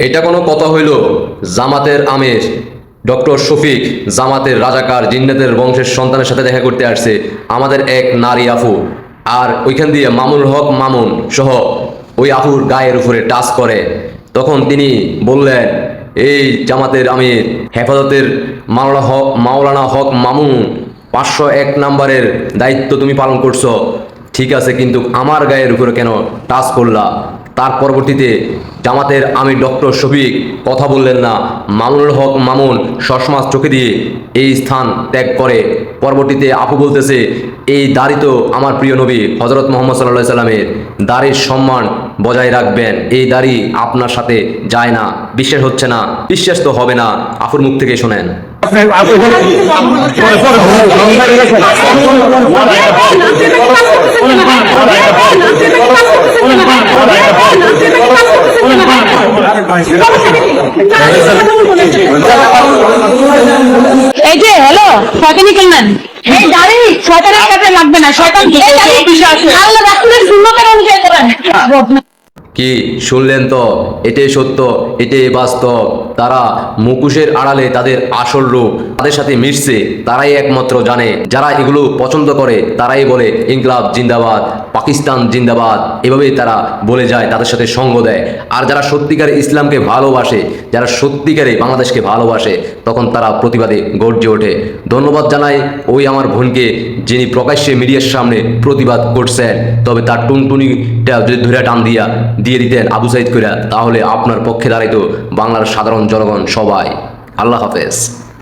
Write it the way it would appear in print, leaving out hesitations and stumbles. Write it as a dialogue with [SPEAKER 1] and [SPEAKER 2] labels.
[SPEAKER 1] এটা কোনো কথা হইল? জামাতের আমির ডক্টর শফিক জামাতের রাজাকার জিন্নাতের বংশের সন্তানের সাথে দেখা করতে আসছে আমাদের এক নারী আফু, আর ওইখান দিয়ে মামুনুল হক মামুন সহ ওই আফুর গায়ের উপরে টাচ করে। তখন তিনি বললেন, এই জামাতের আমির হেফাজতের মাওলানা হক মামুন, 501 নাম্বারের দায়িত্ব তুমি পালন করছো, ঠিক আছে, কিন্তু আমার গায়ের উপরে কেন টাচ করলা? তার পরবর্তীতে জামাতের আমির ডক্টর শফিক কথা বললেন না। মামুনুল হক মামুন সসমাজ চোখে দিয়ে এই স্থান ত্যাগ করে। পরবর্তীতে আপু বলতেছে, এই দাড়ি তো আমার প্রিয় নবী হজরত মোহাম্মদ সাল্লাল্লাহু সাল্লামের, দাড়ির সম্মান বজায় রাখবেন, এই দাড়ি আপনার সাথে যায় না। বিশ্বাস হচ্ছে না? বিশ্বাস তো হবে না, আপুর মুখ থেকে শোনেন।
[SPEAKER 2] এই যে হ্যালো, শয়তানি করলেন, এই দাড়ি শয়তানের কাছে লাগবে না। শয়তান আল্লাহ রাসূলের সুন্নতের অনুযায়ী করেন।
[SPEAKER 1] কি শুনলেন তো? এটাই সত্য, এটাই বাস্তব। তারা মুখোশের আড়ালে তাদের আসল রূপ তাদের সাথে মিশছে, তারাই একমাত্র জানে। যারা এগুলো পছন্দ করে তারাই বলে ইনকলাব জিন্দাবাদ, পাকিস্তান জিন্দাবাদ, এভাবেই তারা বলে যায়, তাদের সাথে সঙ্গ দেয়। আর যারা সত্যিকারে ইসলামকে ভালোবাসে, যারা সত্যিকারে বাংলাদেশকে ভালোবাসে, তখন তারা প্রতিবাদে গর্জে ওঠে। ধন্যবাদ জানাই ওই আমার বোনকে, যিনি প্রকাশ্যে মিডিয়ার সামনে প্রতিবাদ করছেন। তবে তার টুনটুনিটা যদি ধরে টান দিয়ে দিতেন আবু সাইদ কইরা, তাহলে আপনার পক্ষে দাঁড়াইতো বাংলার সাধারণ জনগণ সবাই। আল্লাহ হাফেজ।